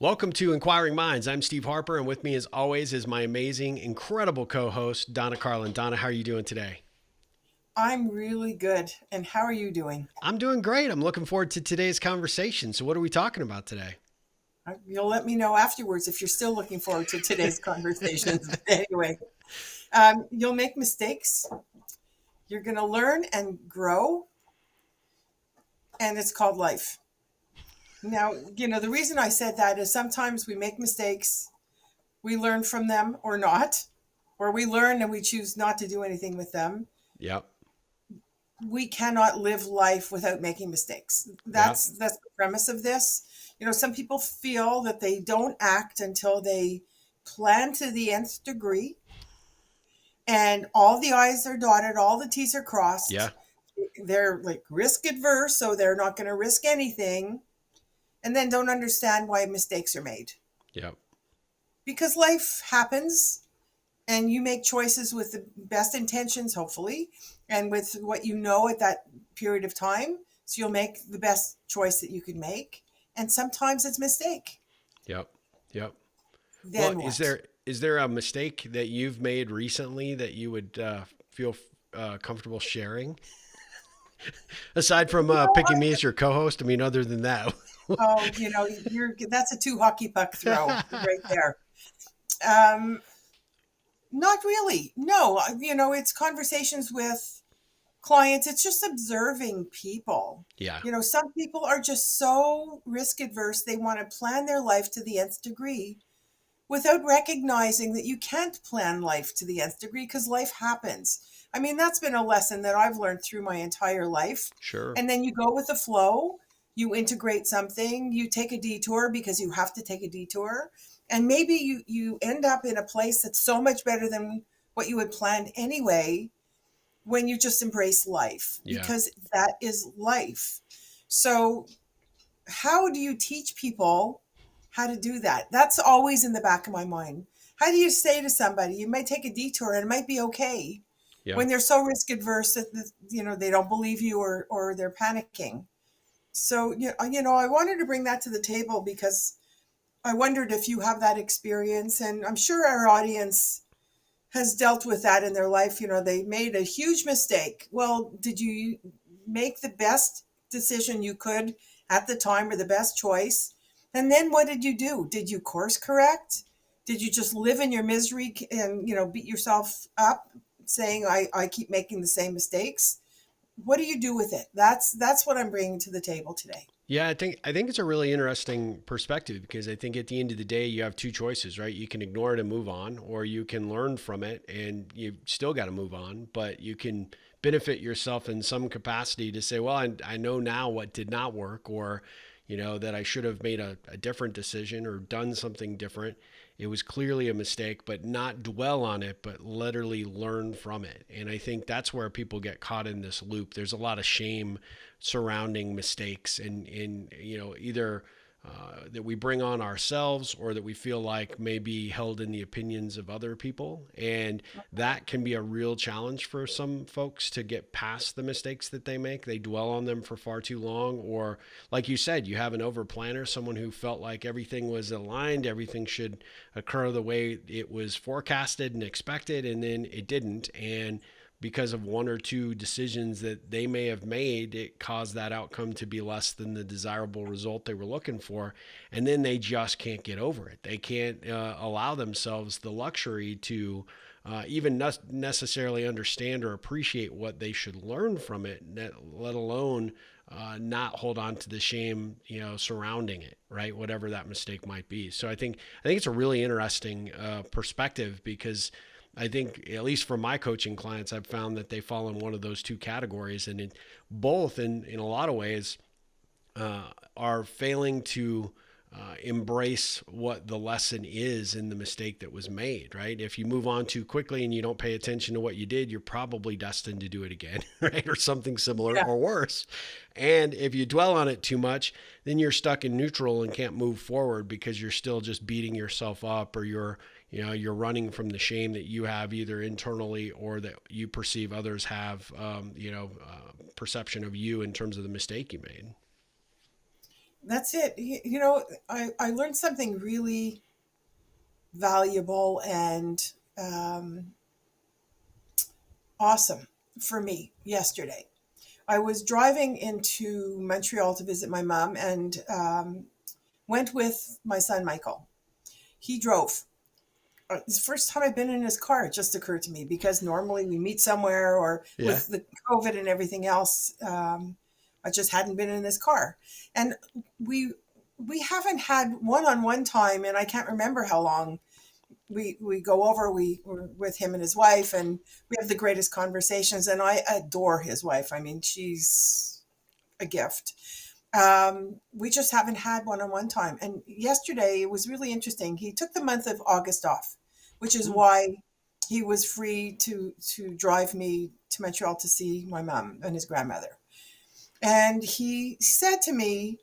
Welcome to Inquiring Minds. I'm Steve Harper, and with me, as always, is my amazing, incredible co-host, Donna Carlin. Donna, how are you doing today? I'm really good. And how are you doing? I'm doing great. I'm looking forward to today's conversation. So, what are we talking about today? You'll let me know afterwards if you're still looking forward to today's conversations. But anyway, you'll make mistakes. You're going to learn and grow, and it's called life. Now, the reason I said that is sometimes we make mistakes, we learn from them or not, or we learn and we choose not to do anything with them. Yep. We cannot live life without making mistakes. Yep. That's the premise of this. Some people feel that they don't act until they plan to the nth degree and all the I's are dotted, all the T's are Yeah. crossed. They're like risk adverse, so they're not going to risk anything, and then don't understand why mistakes are made. Yep. Because life happens and you make choices with the best intentions, hopefully, and with what you know at that period of time. So you'll make the best choice that you can make. And sometimes it's a mistake. Yep. Yep. Well, Then is what? there a mistake that you've made recently that you would feel comfortable sharing? Aside from picking me as your co-host, I mean, other than that. Oh, you're that's a two hockey puck throw right there. Um, Not really. No, it's conversations with clients. It's just observing people. Yeah. Some people are just so risk adverse. They want to plan their life to the nth degree without recognizing that you can't plan life to the nth degree because life happens. I mean, that's been a lesson that I've learned through my entire life. Sure. And then you go with the flow, you integrate something, you take a detour because you have to take a detour. And maybe you end up in a place that's so much better than what you had planned anyway when you just embrace life Yeah. because that is life. So, how do you teach people how to do that? That's always in the back of my mind. How do you say to somebody, you might take a detour and it might be okay Yeah. when they're so risk adverse that they don't believe you or they're panicking. So I wanted to bring that to the table because I wondered if you have that experience, and I'm sure our audience has dealt with that in their life. They made a huge mistake. Well, did you make the best decision you could at the time or the best choice? And then what did you do? Did you course correct? Did you just live in your misery and, beat yourself up saying, I keep making the same mistakes? What do you do with it? That's what I'm bringing to the table today. Yeah, I think it's a really interesting perspective because I think at the end of the day you have two choices, right? You can ignore it and move on, or you can learn from it and you still got to move on, but you can benefit yourself in some capacity to say, well, I know now what did not work, or that I should have made a different decision or done something different. It was clearly a mistake, but not dwell on it, but literally learn from it. And I think that's where people get caught in this loop. There's a lot of shame surrounding mistakes, and either that we bring on ourselves or that we feel like may be held in the opinions of other people. And that can be a real challenge for some folks to get past the mistakes that they make. They dwell on them for far too long. Or, like you said, you have an over planner, someone who felt like everything was aligned, everything should occur the way it was forecasted and expected, and then it didn't. And because of one or two decisions that they may have made, it caused that outcome to be less than the desirable result they were looking for. And then they just can't get over it. They can't allow themselves the luxury to even necessarily understand or appreciate what they should learn from it, let alone not hold on to the shame, surrounding it, right? Whatever that mistake might be. So I think it's a really interesting perspective because I think, at least for my coaching clients, I've found that they fall in one of those two categories, and both, in a lot of ways, are failing to embrace what the lesson is in the mistake that was made, right? If you move on too quickly and you don't pay attention to what you did, you're probably destined to do it again, right? Or something similar Yeah. or worse. And if you dwell on it too much, then you're stuck in neutral and can't move forward because you're still just beating yourself up, or you're running from the shame that you have either internally or that you perceive others have, perception of you in terms of the mistake you made. That's it. I learned something really valuable and um, awesome for me yesterday. I was driving into Montreal to visit my mom and went with my son Michael. He drove. It's the first time I've been in his car. It just occurred to me because normally we meet somewhere, or Yeah. with the COVID and everything else, I just hadn't been in his car. And we we haven't had one-on-one time, and I can't remember how long. We go over. We were with him and his wife, and we have the greatest conversations. And I adore his wife. I mean, she's a gift. We just haven't had one-on-one time. And yesterday it was really interesting. He took the month of August off, which is Hmm. why he was free to drive me to Montreal to see my mom and his grandmother. And he said to me,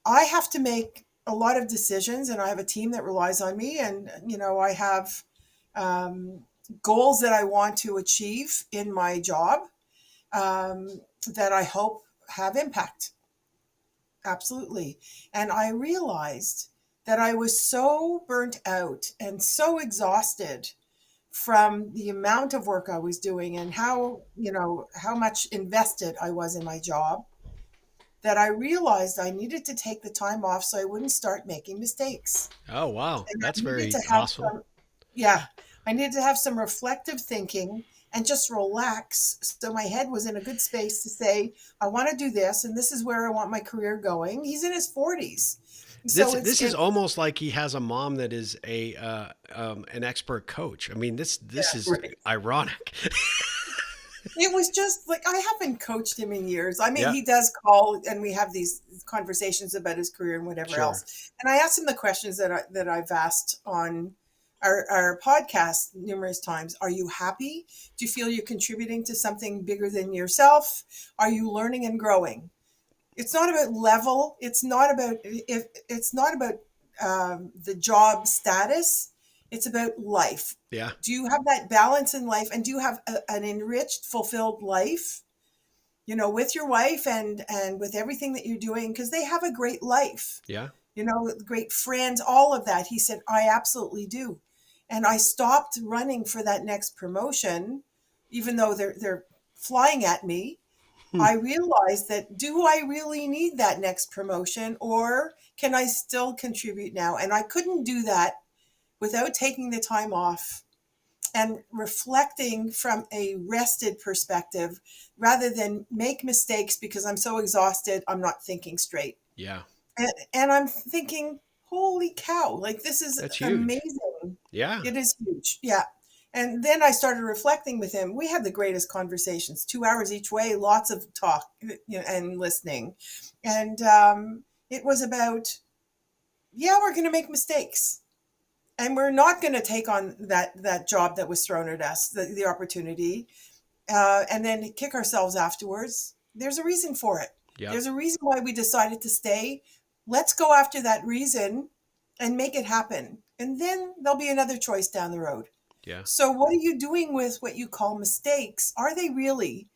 I have to make a lot of decisions, and I have a team that relies on me, and I have um, goals that I want to achieve in my job, that I hope have impact. Absolutely. And I realized that I was so burnt out and so exhausted from the amount of work I was doing, and how much invested I was in my job, that I realized I needed to take the time off so I wouldn't start making mistakes. Oh, wow. And I That's needed very to have awesome. some, yeah, I needed to have some reflective thinking and just relax so my head was in a good space to say, I want to do this and this is where I want my career going. He's in his 40s. This So this is almost like he has a mom that is a an expert coach. I mean, this yeah, is right. ironic. It was just like I haven't coached him in years. I mean, Yeah, he does call and we have these conversations about his career and whatever sure. else. And I asked him the questions that I've asked on our podcast numerous times. Are you happy? Do you feel you're contributing to something bigger than yourself? Are you learning and growing? It's not about level. It's not about the job status. It's about life. Yeah, Do you have that balance in life, and do you have an enriched, fulfilled life? With your wife and with everything that you're doing, because they have a great life. yeah. Great friends, all of that. He said, I absolutely do. And I stopped running for that next promotion, even though they're flying at me. Hmm. I realized that, do I really need that next promotion, or can I still contribute now? And I couldn't do that without taking the time off and reflecting from a rested perspective, rather than make mistakes because I'm so exhausted, I'm not thinking straight. Yeah, And I'm thinking, holy cow, like this is that's huge. amazing. Yeah. It is huge. Yeah. And then I started reflecting with him. We had the greatest conversations, 2 hours each way, lots of talk, and listening. And it was about, yeah, we're going to make mistakes, and we're not going to take on that job that was thrown at us, the opportunity, and then kick ourselves afterwards. There's a reason for it. Yep. There's a reason why we decided to stay. Let's go after that reason and make it happen. And then there'll be another choice down the road. Yeah. So, what are you doing with what you call mistakes? Are they really?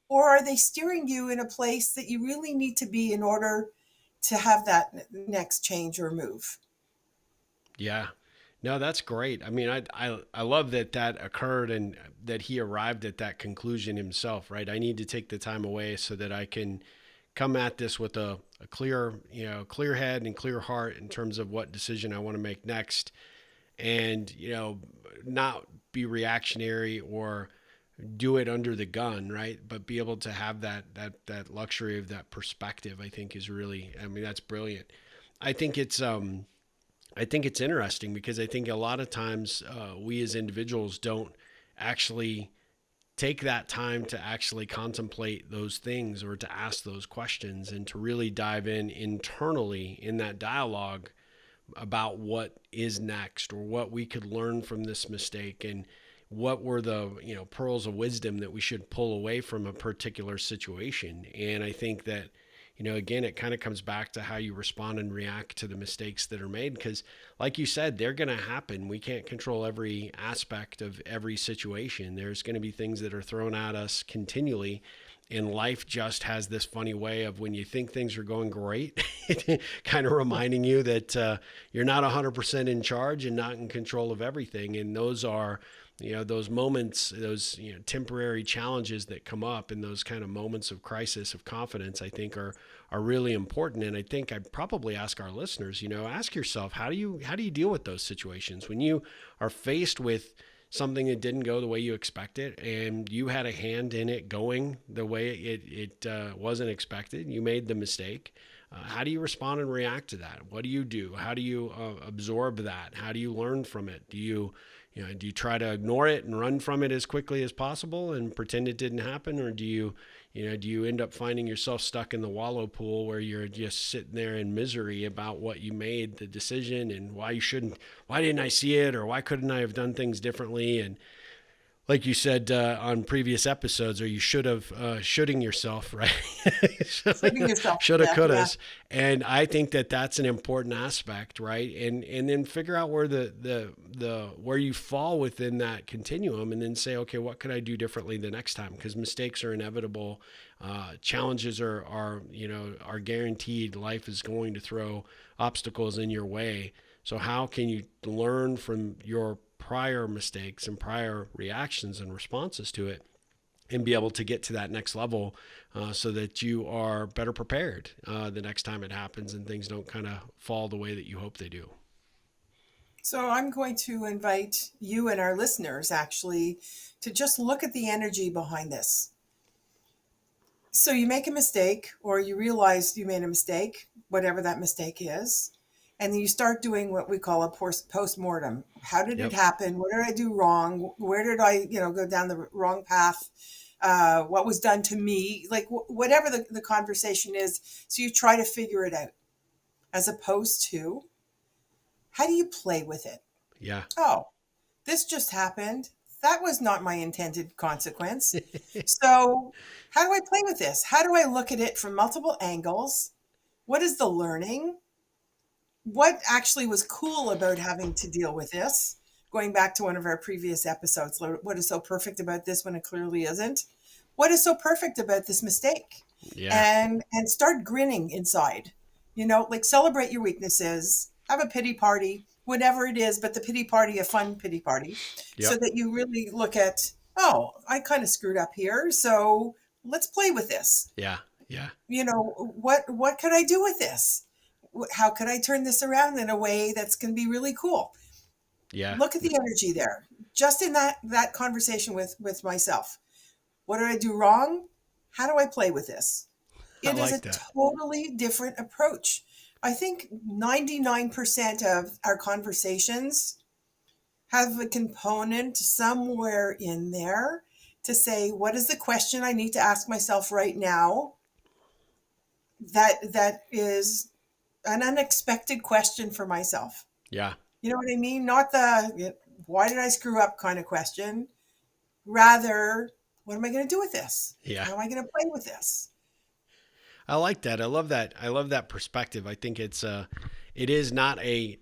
Or are they steering you in a place that you really need to be in order to have that next change or move? Yeah. No, that's great. I mean, I love that that occurred and that he arrived at that conclusion himself, right? I need to take the time away so that I can come at this with a clear, clear head and clear heart in terms of what decision I want to make next, and not be reactionary or do it under the gun, right? But be able to have that luxury of that perspective. I think is really, I mean, that's brilliant. I think it's I think it's interesting because I think a lot of times we as individuals don't actually take that time to actually contemplate those things or to ask those questions and to really dive in internally in that dialogue about what is next or what we could learn from this mistake and what were the pearls of wisdom that we should pull away from a particular situation. And I think that again, it kind of comes back to how you respond and react to the mistakes that are made because like you said, they're going to happen. We can't control every aspect of every situation. There's going to be things that are thrown at us continually, And life just has this funny way of, when you think things are going great, kind of reminding you that you're not 100% in charge and not in control of everything. And those are, those moments, those, temporary challenges that come up, and those kind of moments of crisis of confidence, I think are really important. And I think I'd probably ask our listeners, ask yourself, how do you deal with those situations when you are faced with something that didn't go the way you expected, and you had a hand in it going the way it wasn't expected. You made the mistake. How do you respond and react to that? What do you do? How do you absorb that? How do you learn from it? Do you try to ignore it and run from it as quickly as possible and pretend it didn't happen? Or do you end up finding yourself stuck in the wallow pool where you're just sitting there in misery about what you made the decision, and why didn't I see it? Or why couldn't I have done things differently? And like you said on previous episodes, or you should have shoulding yourself, right? Shooting yourself. Shoulda, Yeah, yeah. couldas. And I think that that's an important aspect, right? And then figure out where where you fall within that continuum, and then say, okay, what could I do differently the next time? Because mistakes are inevitable. Challenges are guaranteed. Life is going to throw obstacles in your way. So how can you learn from your prior mistakes and prior reactions and responses to it, and be able to get to that next level, so that you are better prepared the next time it happens, and things don't kind of fall the way that you hope they do? So I'm going to invite you and our listeners actually to just look at the energy behind this. So you make a mistake, or you realize you made a mistake, whatever that mistake is, and then you start doing what we call a post-mortem. How did it Yep. happen? What did I do wrong? Where did I, go down the wrong path? What was done to me? Like whatever the conversation is. So you try to figure it out, as opposed to, how do you play with it? Yeah. Oh, this just happened. That was not my intended consequence. So, how do I play with this? How do I look at it from multiple angles? What is the learning? What actually was cool about having to deal with this? Going back to one of our previous episodes, what is so perfect about this when it clearly isn't? What is so perfect about this mistake? Yeah. And start grinning inside. Like, celebrate your weaknesses, have a pity party, whatever it is, but the pity party, a fun pity party, so Yep. that you really look at, oh, I kind of screwed up here, so let's play with this. Yeah. Yeah. What could I do with this? How could I turn this around in a way that's going to be really cool? Yeah. Look at the energy there, just in that conversation with myself. What did I do wrong? How do I play with this? I It is a like that. totally different approach. I think 99% of our conversations have a component somewhere in there to say, what is the question I need to ask myself right now, that is an unexpected question for myself. Yeah. You know what I mean? Not the why did I screw up kind of question. Rather, what am I going to do with this? Yeah. How am I going to play with this? I like that. I love that. I love that perspective. I think it is not a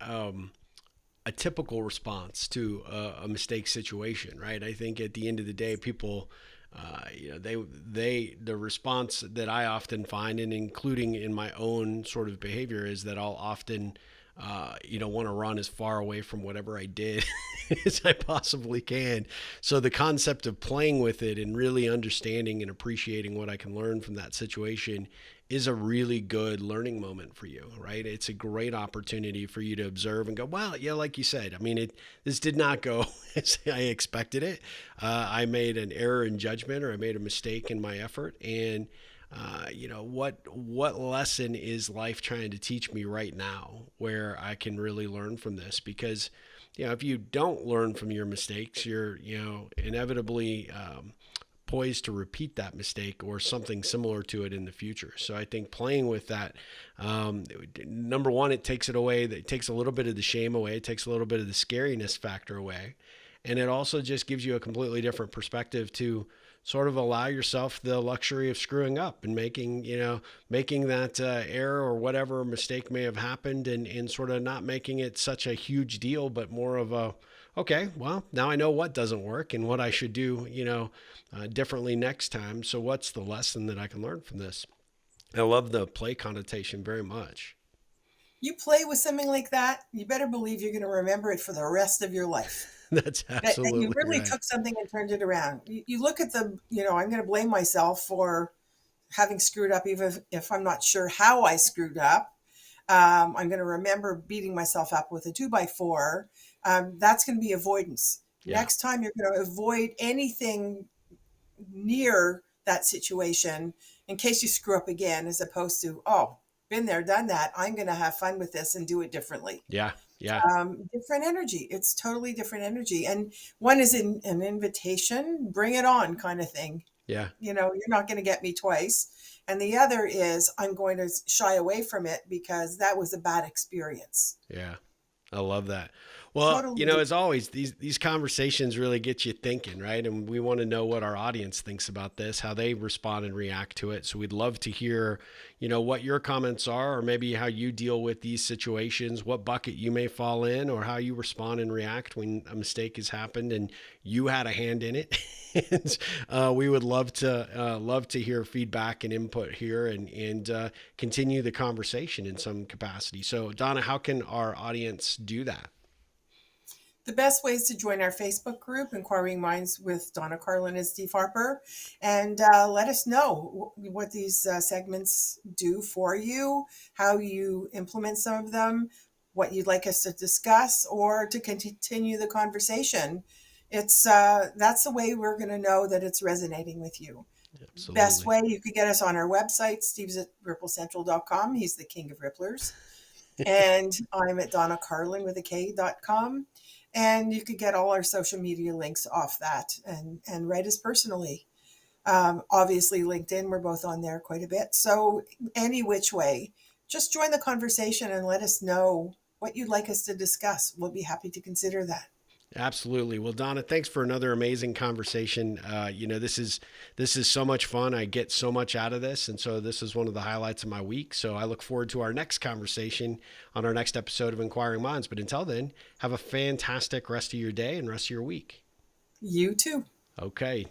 typical response to a mistake situation, right? I think at the end of the day, people, the response that I often find, and including in my own sort of behavior, is that I'll often, want to run as far away from whatever I did as I possibly can. So the concept of playing with it and really understanding and appreciating what I can learn from that situation is a really good learning moment for you, right? It's a great opportunity for you to observe and go, well, yeah, like you said, I mean, this did not go as I expected it. I made an error in judgment, or I made a mistake in my effort. And, what lesson is life trying to teach me right now where I can really learn from this? Because, if you don't learn from your mistakes, you're, inevitably, poised to repeat that mistake or something similar to it in the future. So I think playing with that, number one, it takes it away. It takes a little bit of the shame away. It takes a little bit of the scariness factor away. And it also just gives you a completely different perspective to sort of allow yourself the luxury of screwing up and making that error or whatever mistake may have happened, and sort of not making it such a huge deal, but more of Okay, well, now I know what doesn't work and what I should do, differently next time. So, what's the lesson that I can learn from this? I love the play connotation very much. You play with something like that, you better believe you're going to remember it for the rest of your life. That's That you absolutely really right. took something and turned it around. You look at I'm going to blame myself for having screwed up, even if I'm not sure how I screwed up. I'm going to remember beating myself up with a 2x4. That's going to be avoidance. Yeah, Next time, you're going to avoid anything near that situation in case you screw up again, as opposed to, oh, been there, done that. I'm going to have fun with this and do it differently. yeah, yeah, Different energy. It's totally different energy. And one is an invitation, bring it on kind of thing. yeah, You're not going to get me twice. And the other is I'm going to shy away from it because that was a bad experience. yeah. I love that. Well, Totally different. as always, these conversations really get you thinking, right? And we want to know what our audience thinks about this, how they respond and react to it. So we'd love to hear, what your comments are, or maybe how you deal with these situations, what bucket you may fall in, or how you respond and react when a mistake has happened and you had a hand in it. And, we would love to hear feedback and input here, and continue the conversation in some capacity. So, Donna, how can our audience do that? The best way is to join our Facebook group, Inquiring Minds with Donna Carlin and Steve Harper, and let us know what these segments do for you, how you implement some of them, what you'd like us to discuss, or to continue the conversation. It's That's the way we're going to know that it's resonating with you. Best Absolutely. way, you could get us on our website. Steve's at ripplecentral.com. He's the king of ripplers. And I'm at Donna Carlin with a K.com. And you could get all our social media links off that and write us personally. Obviously, LinkedIn, we're both on there quite a bit. So, any which way, just join the conversation and let us know what you'd like us to discuss. We'll be happy to consider that. Absolutely. Well, Donna, thanks for another amazing conversation. This is so much fun. I get so much out of this, and so this is one of the highlights of my week. So I look forward to our next conversation on our next episode of Inquiring Minds. But until then, have a fantastic rest of your day and rest of your week. You too. Okay.